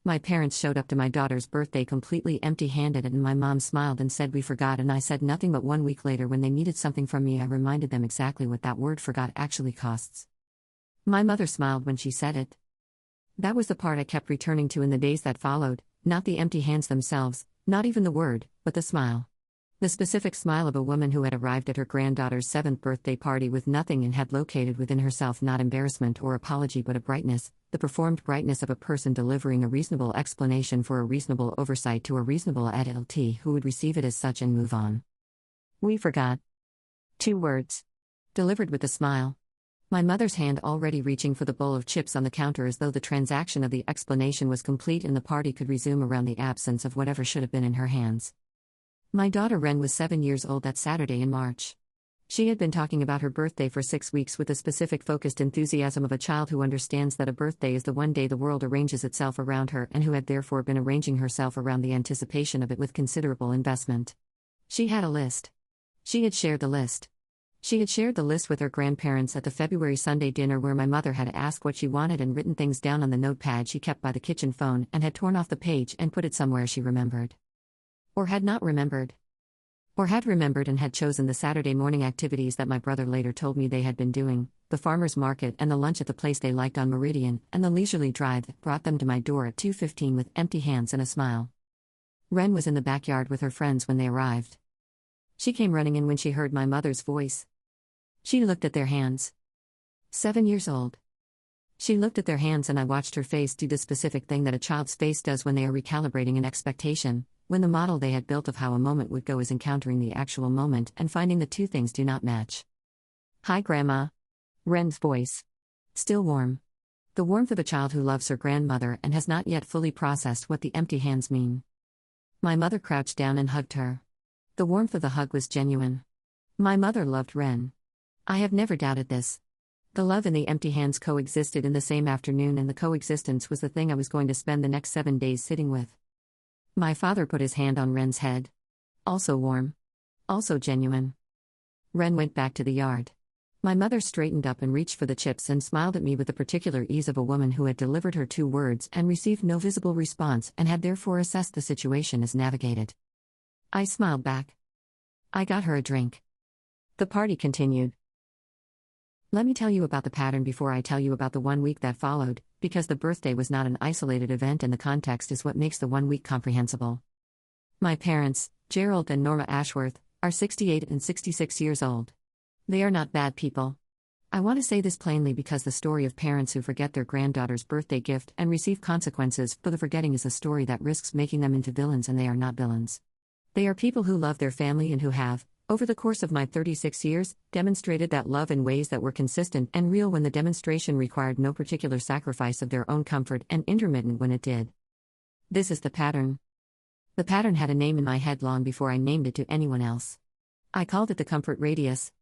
My parents showed up to my daughter's birthday completely empty-handed, and my mom smiled and said we forgot, and I said nothing, but 1 week later when they needed something from me I reminded them exactly what that word forgot actually costs. My mother smiled when she said it. That was the part I kept returning to in the days that followed, not the empty hands themselves, not even the word, but the smile. The specific smile of a woman who had arrived at her granddaughter's 7th birthday party with nothing and had located within herself not embarrassment or apology but a brightness, the performed brightness of a person delivering a reasonable explanation for a reasonable oversight to a reasonable adult who would receive it as such and move on. We forgot. 2 words. Delivered with a smile. My mother's hand already reaching for the bowl of chips on the counter as though the transaction of the explanation was complete and the party could resume around the absence of whatever should have been in her hands. My daughter Ren was 7 years old that Saturday in March. She had been talking about her birthday for 6 weeks with the specific focused enthusiasm of a child who understands that a birthday is the one day the world arranges itself around her and who had therefore been arranging herself around the anticipation of it with considerable investment. She had a list. She had shared the list. She had shared the list with her grandparents at the February Sunday dinner where my mother had asked what she wanted and written things down on the notepad she kept by the kitchen phone and had torn off the page and put it somewhere she remembered. Or had not remembered. Or had remembered and had chosen the Saturday morning activities that my brother later told me they had been doing, the farmer's market and the lunch at the place they liked on Meridian, and the leisurely drive that brought them to my door at 2:15 with empty hands and a smile. Ren was in the backyard with her friends when they arrived. She came running in when she heard my mother's voice. She looked at their hands. 7 years old. She looked at their hands and I watched her face do the specific thing that a child's face does when they are recalibrating an expectation, when the model they had built of how a moment would go is encountering the actual moment and finding the two things do not match. "Hi, Grandma." Ren's voice. Still warm. The warmth of a child who loves her grandmother and has not yet fully processed what the empty hands mean. My mother crouched down and hugged her. The warmth of the hug was genuine. My mother loved Ren. I have never doubted this. The love and the empty hands coexisted in the same afternoon, and the coexistence was the thing I was going to spend the next 7 days sitting with. My father put his hand on Ren's head. Also warm. Also genuine. Ren went back to the yard. My mother straightened up and reached for the chips and smiled at me with the particular ease of a woman who had delivered her 2 words and received no visible response and had therefore assessed the situation as navigated. I smiled back. I got her a drink. The party continued. Let me tell you about the pattern before I tell you about the 1 week that followed, because the birthday was not an isolated event and the context is what makes the 1 week comprehensible. My parents, Gerald and Norma Ashworth, are 68 and 66 years old. They are not bad people. I want to say this plainly because the story of parents who forget their granddaughter's birthday gift and receive consequences for the forgetting is a story that risks making them into villains, and they are not villains. They are people who love their family and who have, over the course of my 36 years, demonstrated that love in ways that were consistent and real when the demonstration required no particular sacrifice of their own comfort and intermittent when it did. This is the pattern. The pattern had a name in my head long before I named it to anyone else. I called it the comfort radius.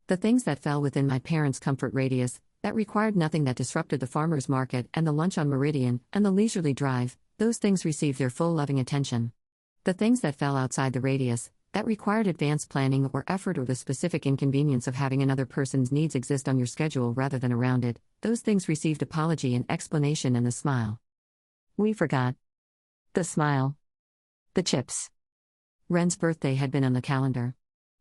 The things that fell within my parents' comfort radius, that required nothing, that disrupted the farmer's market and the lunch on Meridian and the leisurely drive, those things received their full loving attention. The things that fell outside the radius, that required advanced planning or effort or the specific inconvenience of having another person's needs exist on your schedule rather than around it, those things received apology and explanation and a smile. We forgot. The smile. The chips. Ren's birthday had been on the calendar.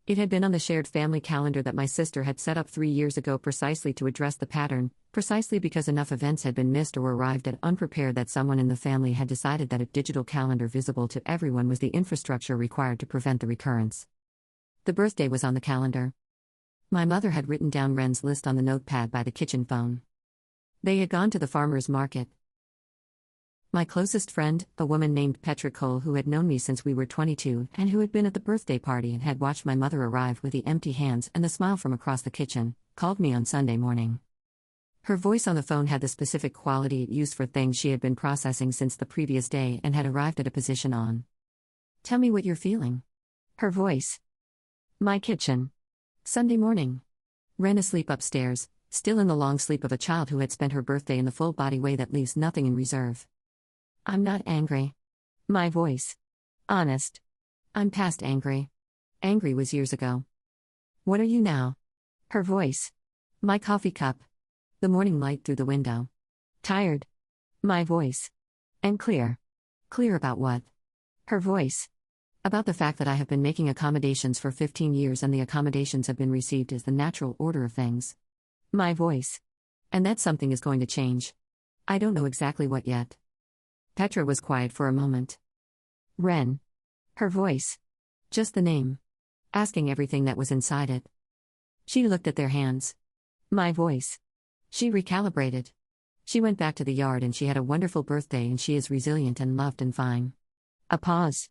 It had been on the shared family calendar that my sister had set up 3 years ago precisely to address the pattern, precisely because enough events had been missed or arrived at unprepared that someone in the family had decided that a digital calendar visible to everyone was the infrastructure required to prevent the recurrence. The birthday was on the calendar. My mother had written down Ren's list on the notepad by the kitchen phone. They had gone to the farmer's market. My closest friend, a woman named Petra Cole who had known me since we were 22 and who had been at the birthday party and had watched my mother arrive with the empty hands and the smile from across the kitchen, called me on Sunday morning. Her voice on the phone had the specific quality it used for things she had been processing since the previous day and had arrived at a position on. Tell me what you're feeling. Her voice. My kitchen. Sunday morning. Ren asleep upstairs, still in the long sleep of a child who had spent her birthday in the full body way that leaves nothing in reserve. I'm not angry. My voice. Honest. I'm past angry. Angry was years ago. What are you now? Her voice. My coffee cup. The morning light through the window. Tired. My voice. And clear. Clear about what? Her voice. About the fact that I have been making accommodations for 15 years and the accommodations have been received as the natural order of things. My voice. And that something is going to change. I don't know exactly what yet. Petra was quiet for a moment. Ren. Her voice. Just the name. Asking everything that was inside it. She looked at their hands. My voice. She recalibrated. She went back to the yard and she had a wonderful birthday and she is resilient and loved and fine. A pause.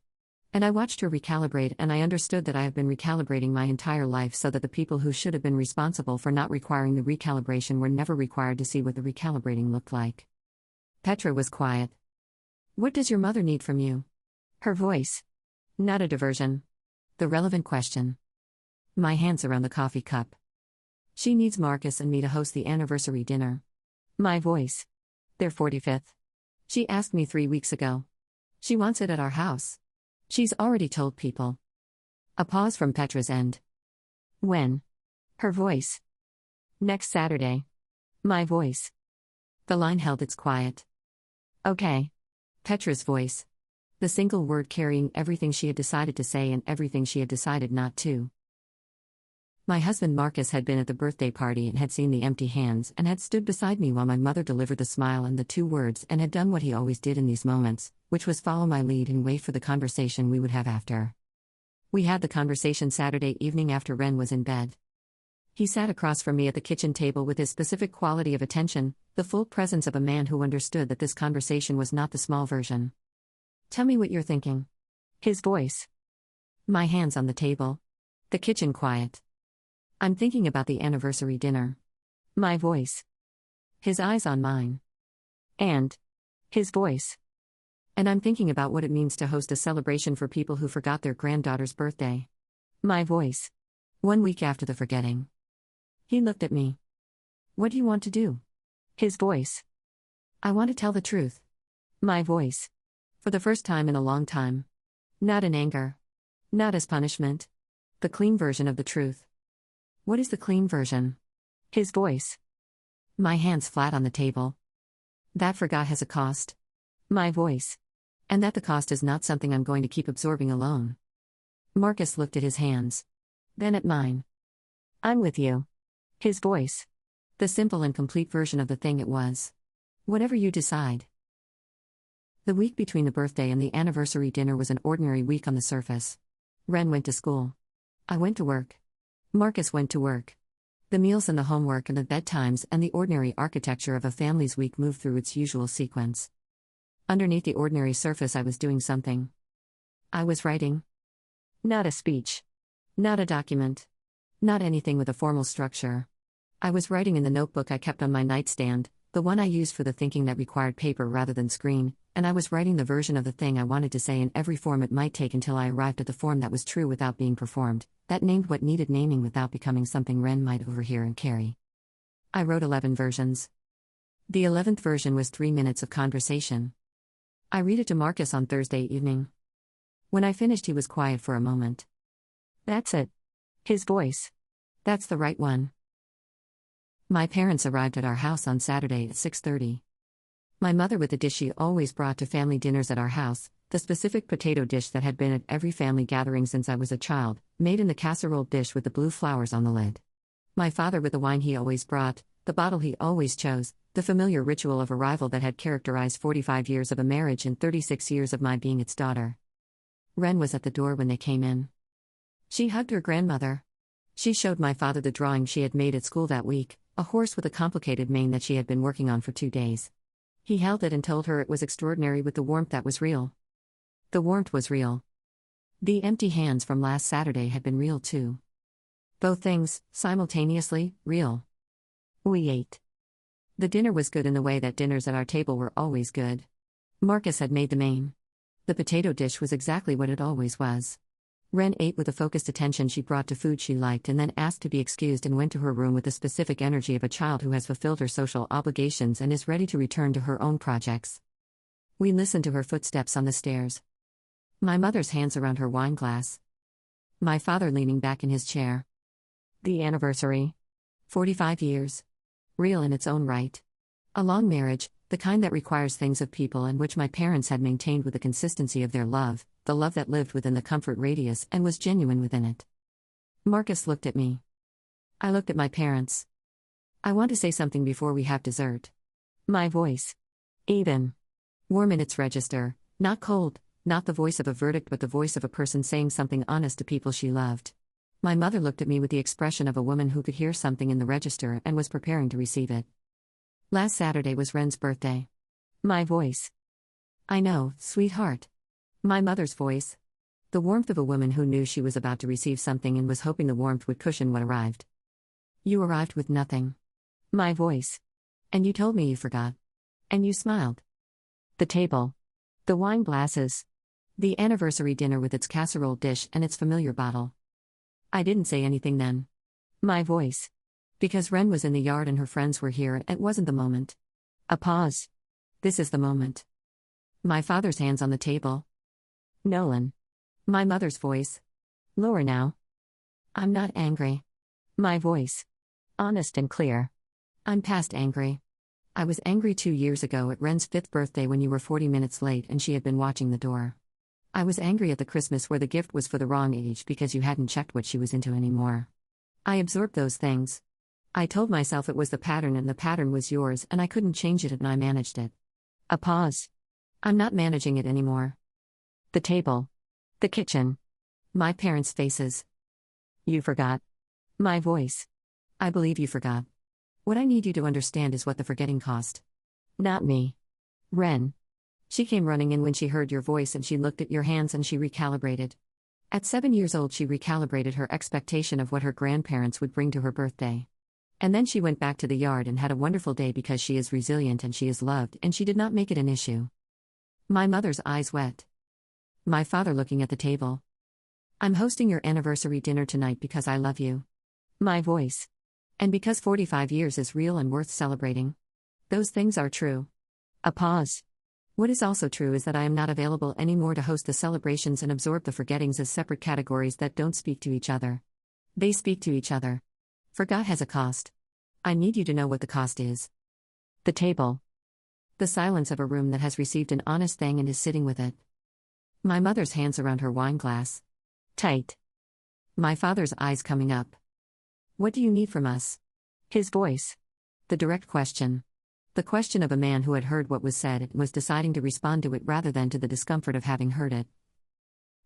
And I watched her recalibrate and I understood that I have been recalibrating my entire life so that the people who should have been responsible for not requiring the recalibration were never required to see what the recalibrating looked like. Petra was quiet. What does your mother need from you? Her voice. Not a diversion. The relevant question. My hands around the coffee cup. She needs Marcus and me to host the anniversary dinner. My voice. Their 45th. She asked me 3 weeks ago. She wants it at our house. She's already told people. A pause from Petra's end. When? Her voice. Next Saturday. My voice. The line held its quiet. Okay. Petra's voice. The single word carrying everything she had decided to say and everything she had decided not to. My husband Marcus had been at the birthday party and had seen the empty hands and had stood beside me while my mother delivered the smile and the 2 words and had done what he always did in these moments, which was follow my lead and wait for the conversation we would have after. We had the conversation Saturday evening after Ren was in bed. He sat across from me at the kitchen table with his specific quality of attention, the full presence of a man who understood that this conversation was not the small version. Tell me what you're thinking. His voice. My hands on the table. The kitchen quiet. I'm thinking about the anniversary dinner. My voice. His eyes on mine. And his voice. And I'm thinking about what it means to host a celebration for people who forgot their granddaughter's birthday. My voice. 1 week after the forgetting. He looked at me. What do you want to do? His voice. I want to tell the truth. My voice. For the first time in a long time. Not in anger. Not as punishment. The clean version of the truth. What is the clean version? His voice. My hands flat on the table. That forgot has a cost. My voice. And that the cost is not something I'm going to keep absorbing alone. Marcus looked at his hands. Then at mine. I'm with you. His voice. The simple and complete version of the thing it was. Whatever you decide. The week between the birthday and the anniversary dinner was an ordinary week on the surface. Ren went to school. I went to work. Marcus went to work. The meals and the homework and the bedtimes and the ordinary architecture of a family's week moved through its usual sequence. Underneath the ordinary surface I was doing something. I was writing. Not a speech. Not a document. Not anything with a formal structure. I was writing in the notebook I kept on my nightstand, the one I used for the thinking that required paper rather than screen, and I was writing the version of the thing I wanted to say in every form it might take until I arrived at the form that was true without being performed, that named what needed naming without becoming something Ren might overhear and carry. I wrote 11 versions. The 11th version was 3 minutes of conversation. I read it to Marcus on Thursday evening. When I finished he was quiet for a moment. That's it. His voice. That's the right one. My parents arrived at our house on Saturday at 6:30. My mother with the dish she always brought to family dinners at our house, the specific potato dish that had been at every family gathering since I was a child, made in the casserole dish with the blue flowers on the lid. My father with the wine he always brought, the bottle he always chose, the familiar ritual of arrival that had characterized 45 years of a marriage and 36 years of my being its daughter. Ren was at the door when they came in. She hugged her grandmother. She showed my father the drawing she had made at school that week, a horse with a complicated mane that she had been working on for 2 days. He held it and told her it was extraordinary with the warmth that was real. The warmth was real. The empty hands from last Saturday had been real too. Both things, simultaneously, real. We ate. The dinner was good in the way that dinners at our table were always good. Marcus had made the main. The potato dish was exactly what it always was. Ren ate with the focused attention she brought to food she liked and then asked to be excused and went to her room with the specific energy of a child who has fulfilled her social obligations and is ready to return to her own projects. We listened to her footsteps on the stairs. My mother's hands around her wine glass. My father leaning back in his chair. The anniversary. 45 years. Real in its own right. A long marriage, The kind that requires things of people and which my parents had maintained with the consistency of their love, the love that lived within the comfort radius and was genuine within it. Marcus looked at me. I looked at my parents. I want to say something before we have dessert. My voice. Even. Warm in its register, not cold, not the voice of a verdict but the voice of a person saying something honest to people she loved. My mother looked at me with the expression of a woman who could hear something in the register and was preparing to receive it. Last Saturday was Ren's birthday. My voice. I know, sweetheart. My mother's voice. The warmth of a woman who knew she was about to receive something and was hoping the warmth would cushion what arrived. You arrived with nothing. My voice. And you told me you forgot. And you smiled. The table. The wine glasses. The anniversary dinner with its casserole dish and its familiar bottle. I didn't say anything then. My voice. Because Ren was in the yard and her friends were here, it wasn't the moment. A pause. This is the moment. My father's hands on the table. Nolan. My mother's voice. Lower now. I'm not angry. My voice. Honest and clear. I'm past angry. I was angry 2 years ago at Ren's 5th birthday when you were 40 minutes late and she had been watching the door. I was angry at the Christmas where the gift was for the wrong age because you hadn't checked what she was into anymore. I absorbed those things. I told myself it was the pattern and the pattern was yours and I couldn't change it and I managed it. A pause. I'm not managing it anymore. The table. The kitchen. My parents' faces. You forgot. My voice. I believe you forgot. What I need you to understand is what the forgetting cost. Not me. Ren. She came running in when she heard your voice and she looked at your hands and she recalibrated. At 7 years old she recalibrated her expectation of what her grandparents would bring to her birthday. And then she went back to the yard and had a wonderful day because she is resilient and she is loved and she did not make it an issue. My mother's eyes wet. My father looking at the table. I'm hosting your anniversary dinner tonight because I love you. My voice. And because 45 years is real and worth celebrating. Those things are true. A pause. What is also true is that I am not available anymore to host the celebrations and absorb the forgettings as separate categories that don't speak to each other. They speak to each other. Forgot has a cost. I need you to know what the cost is. The table. The silence of a room that has received an honest thing and is sitting with it. My mother's hands around her wine glass. Tight. My father's eyes coming up. What do you need from us? His voice. The direct question. The question of a man who had heard what was said and was deciding to respond to it rather than to the discomfort of having heard it.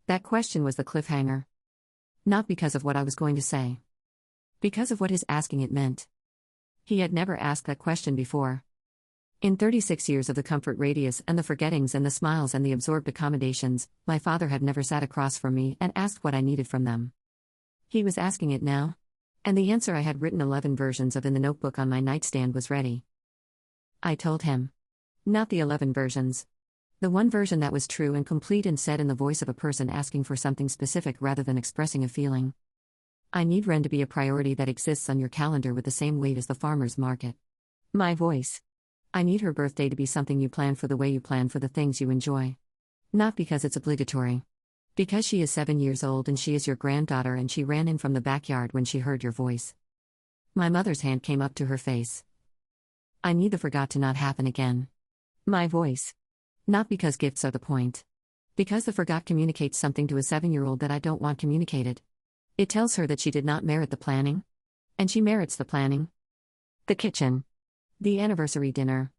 That question was the cliffhanger. Not because of what I was going to say. Because of what his asking it meant. He had never asked that question before. In 36 years of the comfort radius and the forgettings and the smiles and the absorbed accommodations, my father had never sat across from me and asked what I needed from them. He was asking it now. And the answer I had written 11 versions of in the notebook on my nightstand was ready. I told him. Not the 11 versions. The one version that was true and complete and said in the voice of a person asking for something specific rather than expressing a feeling. I need Ren to be a priority that exists on your calendar with the same weight as the farmer's market. My voice. I need her birthday to be something you plan for the way you plan for the things you enjoy. Not because it's obligatory. Because she is 7 years old and she is your granddaughter and she ran in from the backyard when she heard your voice. My mother's hand came up to her face. I need the forgot to not happen again. My voice. Not because gifts are the point. Because the forgot communicates something to a 7-year-old that I don't want communicated. It tells her that she did not merit the planning. And she merits the planning. The kitchen. The anniversary dinner.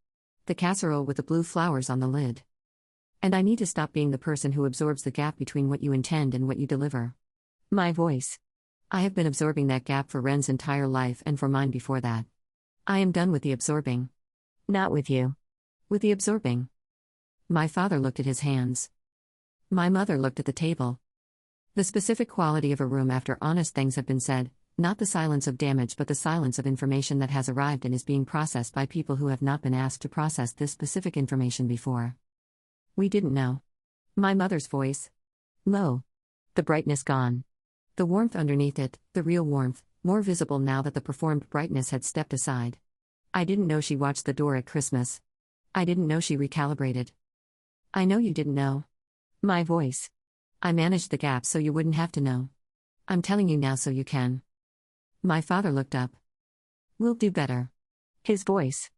The casserole with the blue flowers on the lid. And I need to stop being the person who absorbs the gap between what you intend and what you deliver. My voice. I have been absorbing that gap for Ren's entire life and for mine before that. I am done with the absorbing. Not with you. With the absorbing. My father looked at his hands. My mother looked at the table. The specific quality of a room after honest things have been said, not the silence of damage but the silence of information that has arrived and is being processed by people who have not been asked to process this specific information before. We didn't know. My mother's voice. Low. The brightness gone. The warmth underneath it, the real warmth, more visible now that the performed brightness had stepped aside. I didn't know she watched the door at Christmas. I didn't know she recalibrated. I know you didn't know. My voice. I managed the gap so you wouldn't have to know. I'm telling you now so you can. My father looked up. We'll do better. His voice.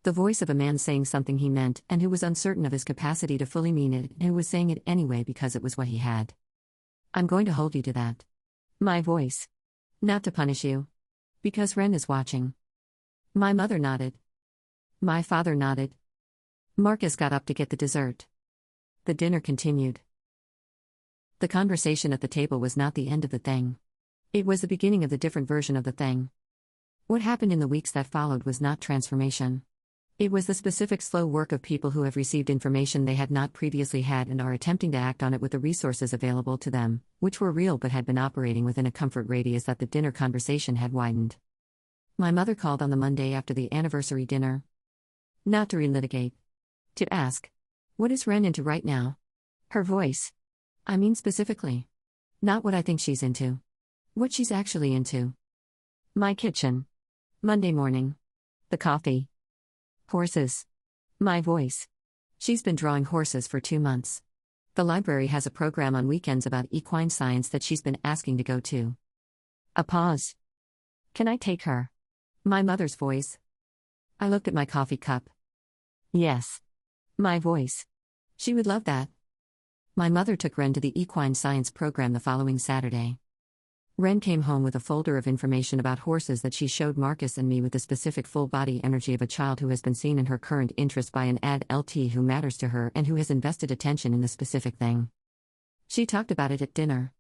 The voice of a man saying something he meant and who was uncertain of his capacity to fully mean it and who was saying it anyway because it was what he had. I'm going to hold you to that. My voice. Not to punish you. Because Ren is watching. My mother nodded. My father nodded. Marcus got up to get the dessert. The dinner continued. The conversation at the table was not the end of the thing. It was the beginning of the different version of the thing. What happened in the weeks that followed was not transformation. It was the specific slow work of people who have received information they had not previously had and are attempting to act on it with the resources available to them, which were real but had been operating within a comfort radius that the dinner conversation had widened. My mother called on the Monday after the anniversary dinner. Not to relitigate. To ask. What is Ren into right now? Her voice. I mean specifically. Not what I think she's into. What she's actually into. My kitchen. Monday morning. The coffee. Horses. My voice. She's been drawing horses for 2 months. The library has a program on weekends about equine science that she's been asking to go to. A pause. Can I take her? My mother's voice. I looked at my coffee cup. Yes. My voice. She would love that. My mother took Ren to the equine science program the following Saturday. Ren came home with a folder of information about horses that she showed Marcus and me with the specific full-body energy of a child who has been seen in her current interest by an ADLT who matters to her and who has invested attention in the specific thing. She talked about it at dinner.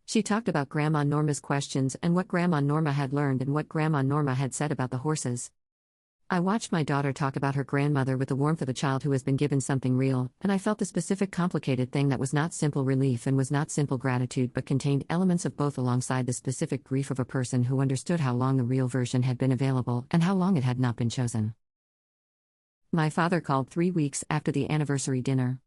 She talked about Grandma Norma's questions and what Grandma Norma had learned and what Grandma Norma had said about the horses. I watched my daughter talk about her grandmother with the warmth of a child who has been given something real, and I felt the specific complicated thing that was not simple relief and was not simple gratitude but contained elements of both alongside the specific grief of a person who understood how long the real version had been available and how long it had not been chosen. My father called 3 weeks after the anniversary dinner.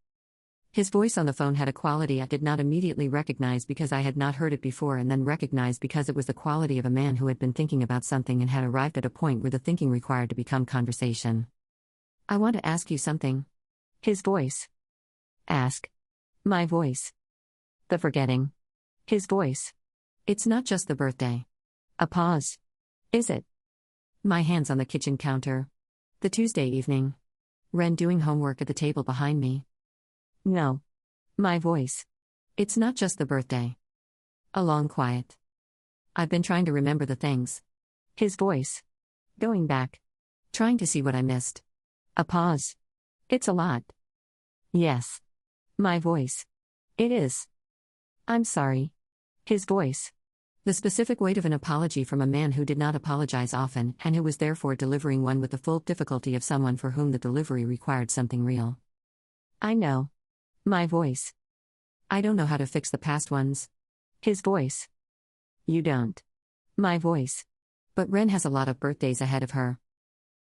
His voice on the phone had a quality I did not immediately recognize because I had not heard it before and then recognized because it was the quality of a man who had been thinking about something and had arrived at a point where the thinking required to become conversation. I want to ask you something. His voice. Ask. My voice. The forgetting. His voice. It's not just the birthday. A pause. Is it? My hands on the kitchen counter. The Tuesday evening. Ren doing homework at the table behind me. No. My voice. It's not just the birthday. A long quiet. I've been trying to remember the things. His voice. Going back. Trying to see what I missed. A pause. It's a lot. Yes. My voice. It is. I'm sorry. His voice. The specific weight of an apology from a man who did not apologize often and who was therefore delivering one with the full difficulty of someone for whom the delivery required something real. I know. My voice. I don't know how to fix the past ones. His voice. You don't. My voice. But Ren has a lot of birthdays ahead of her.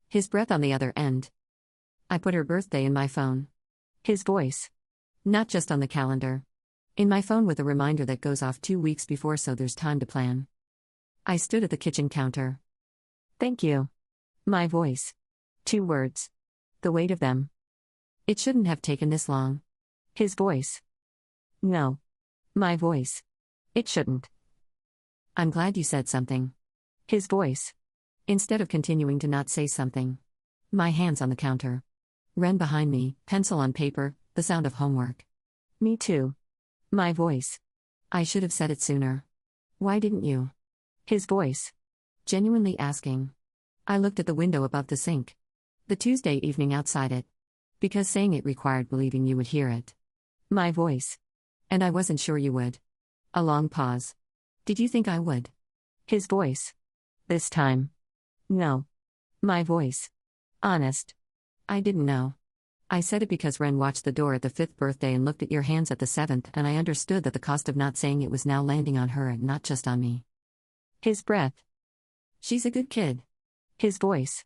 His breath on the other end. I put her birthday in my phone. His voice. Not just on the calendar. In my phone with a reminder that goes off 2 weeks before so there's time to plan. I stood at the kitchen counter. Thank you. My voice. 2 words. The weight of them. It shouldn't have taken this long. His voice. No. My voice. It shouldn't. I'm glad you said something. His voice. Instead of continuing to not say something. My hands on the counter. Ren behind me, pencil on paper, the sound of homework. Me too. My voice. I should have said it sooner. Why didn't you? His voice. Genuinely asking. I looked at the window above the sink. The Tuesday evening outside it. Because saying it required believing you would hear it. My voice. And I wasn't sure you would. A long pause. Did you think I would? His voice. This time. No. My voice. Honest. I didn't know. I said it because Ren watched the door at the 5th birthday and looked at your hands at the 7th, and I understood that the cost of not saying it was now landing on her and not just on me. His breath. She's a good kid. His voice.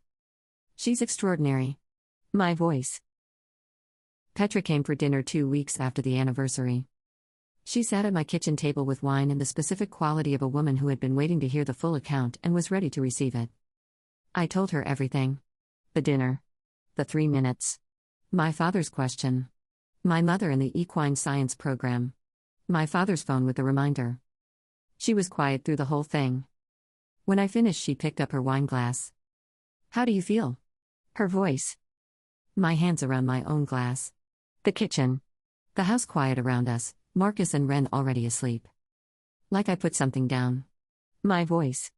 She's extraordinary. My voice. Petra came for dinner 2 weeks after the anniversary. She sat at my kitchen table with wine and the specific quality of a woman who had been waiting to hear the full account and was ready to receive it. I told her everything. The dinner. The 3 minutes. My father's question. My mother in the equine science program. My father's phone with the reminder. She was quiet through the whole thing. When I finished, she picked up her wine glass. How do you feel? Her voice. My hands around my own glass. The kitchen. The house quiet around us, Marcus and Ren already asleep. Like I put something down. My voice.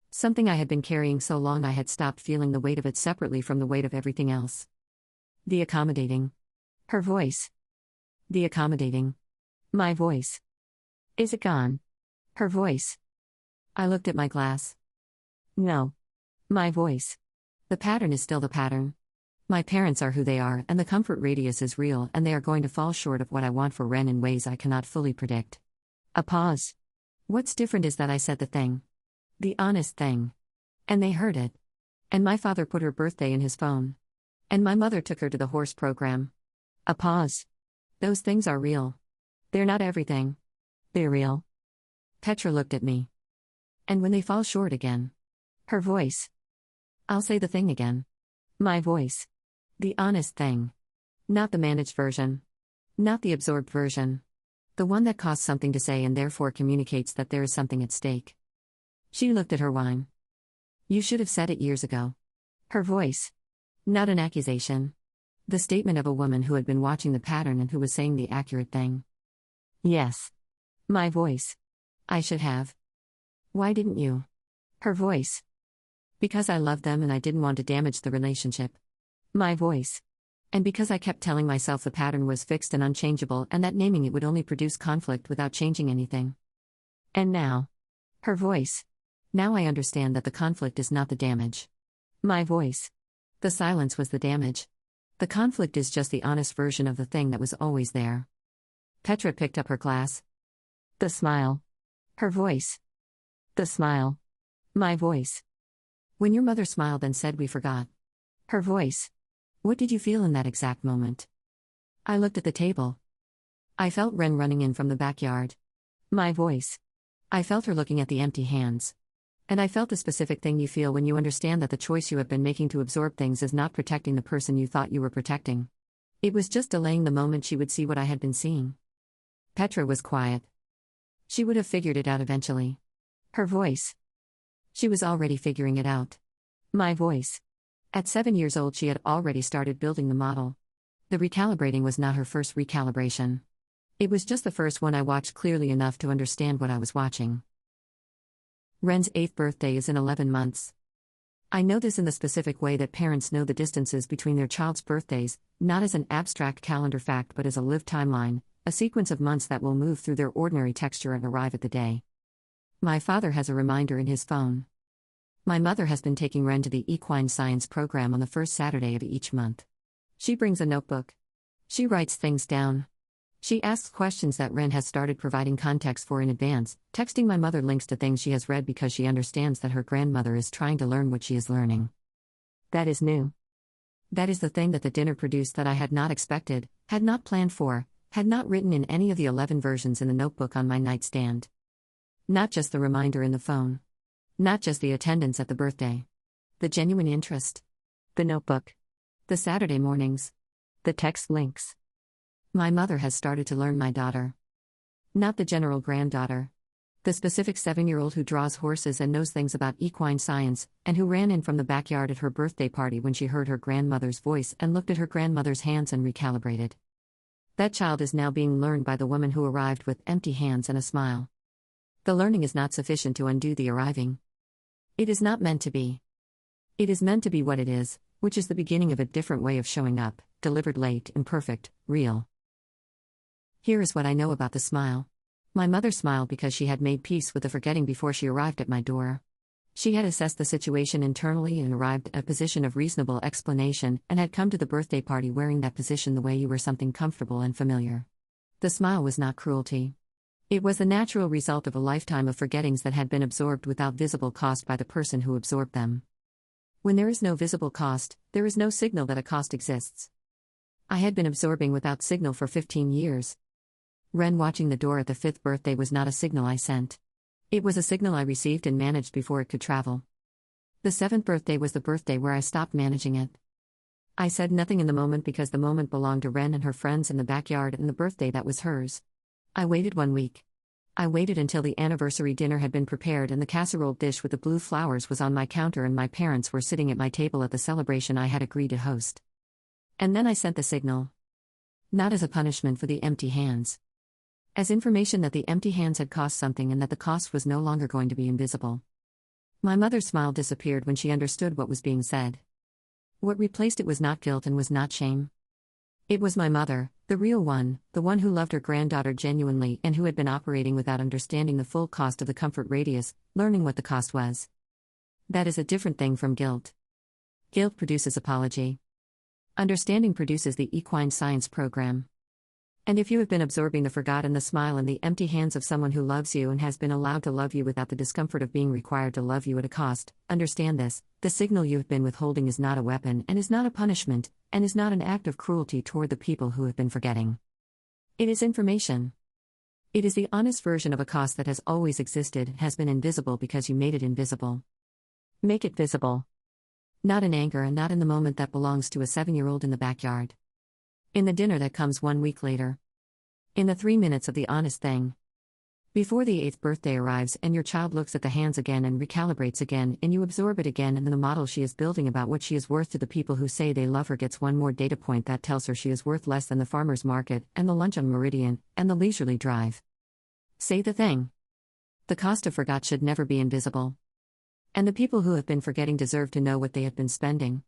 Something I had been carrying so long I had stopped feeling the weight of it separately from the weight of everything else. The accommodating. Her voice. The accommodating. My voice. Is it gone? Her voice. I looked at my glass. No. My voice. The pattern is still the pattern. My parents are who they are, and the comfort radius is real, and they are going to fall short of what I want for Ren in ways I cannot fully predict. A pause. What's different is that I said the thing. The honest thing. And they heard it. And my father put her birthday in his phone. And my mother took her to the horse program. A pause. Those things are real. They're not everything. They're real. Petra looked at me. And when they fall short again. Her voice. I'll say the thing again. My voice. The honest thing. Not the managed version. Not the absorbed version. The one that costs something to say and therefore communicates that there is something at stake. She looked at her wine. You should have said it years ago. Her voice. Not an accusation. The statement of a woman who had been watching the pattern and who was saying the accurate thing. Yes. My voice. I should have. Why didn't you? Her voice. Because I loved them and I didn't want to damage the relationship. My voice. And because I kept telling myself the pattern was fixed and unchangeable and that naming it would only produce conflict without changing anything. And now. Her voice. Now I understand that the conflict is not the damage. My voice. The silence was the damage. The conflict is just the honest version of the thing that was always there. Petra picked up her glass. The smile. Her voice. The smile. My voice. When your mother smiled and said we forgot. Her voice. What did you feel in that exact moment? I looked at the table. I felt Ren running in from the backyard. My voice. I felt her looking at the empty hands. And I felt the specific thing you feel when you understand that the choice you have been making to absorb things is not protecting the person you thought you were protecting. It was just delaying the moment she would see what I had been seeing. Petra was quiet. She would have figured it out eventually. Her voice. She was already figuring it out. My voice. At 7 years old she had already started building the model. The recalibrating was not her first recalibration. It was just the first one I watched clearly enough to understand what I was watching. Ren's 8th birthday is in 11 months. I know this in the specific way that parents know the distances between their child's birthdays, not as an abstract calendar fact but as a lived timeline, a sequence of months that will move through their ordinary texture and arrive at the day. My father has a reminder in his phone. My mother has been taking Ren to the equine science program on the first Saturday of each month. She brings a notebook. She writes things down. She asks questions that Ren has started providing context for in advance. Texting my mother links to things she has read because she understands that her grandmother is trying to learn what she is learning. That is new. That is the thing that the dinner produced that I had not expected, had not planned for, had not written in any of the 11 versions in the notebook on my nightstand. Not just the reminder in the phone. Not just the attendance at the birthday. The genuine interest. The notebook. The Saturday mornings. The text links. My mother has started to learn my daughter. Not the general granddaughter. The specific 7-year-old who draws horses and knows things about equine science, and who ran in from the backyard at her birthday party when she heard her grandmother's voice and looked at her grandmother's hands and recalibrated. That child is now being learned by the woman who arrived with empty hands and a smile. The learning is not sufficient to undo the arriving. It is not meant to be. It is meant to be what it is, which is the beginning of a different way of showing up, delivered late, imperfect, real. Here is what I know about the smile. My mother smiled because she had made peace with the forgetting before she arrived at my door. She had assessed the situation internally and arrived at a position of reasonable explanation and had come to the birthday party wearing that position the way you wear something comfortable and familiar. The smile was not cruelty. It was the natural result of a lifetime of forgettings that had been absorbed without visible cost by the person who absorbed them. When there is no visible cost, there is no signal that a cost exists. I had been absorbing without signal for 15 years. Ren watching the door at the 5th birthday was not a signal I sent. It was a signal I received and managed before it could travel. The 7th birthday was the birthday where I stopped managing it. I said nothing in the moment because the moment belonged to Ren and her friends in the backyard and the birthday that was hers. I waited 1 week. I waited until the anniversary dinner had been prepared and the casserole dish with the blue flowers was on my counter and my parents were sitting at my table at the celebration I had agreed to host. And then I sent the signal. Not as a punishment for the empty hands. As information that the empty hands had cost something and that the cost was no longer going to be invisible. My mother's smile disappeared when she understood what was being said. What replaced it was not guilt and was not shame. It was my mother, the real one, the one who loved her granddaughter genuinely and who had been operating without understanding the full cost of the comfort radius, learning what the cost was. That is a different thing from guilt. Guilt produces apology. Understanding produces the equine science program. And if you have been absorbing the forgotten, the smile and the empty hands of someone who loves you and has been allowed to love you without the discomfort of being required to love you at a cost, understand this: the signal you have been withholding is not a weapon and is not a punishment, and is not an act of cruelty toward the people who have been forgetting. It is information. It is the honest version of a cost that has always existed, has been invisible because you made it invisible. Make it visible. Not in anger and not in the moment that belongs to a 7-year-old in the backyard. In the dinner that comes 1 week later. In the 3 minutes of the honest thing. Before the 8th birthday arrives and your child looks at the hands again and recalibrates again and you absorb it again, and then the model she is building about what she is worth to the people who say they love her gets one more data point that tells her she is worth less than the farmer's market and the lunch on Meridian and the leisurely drive. Say the thing. The cost of forgot should never be invisible. And the people who have been forgetting deserve to know what they have been spending.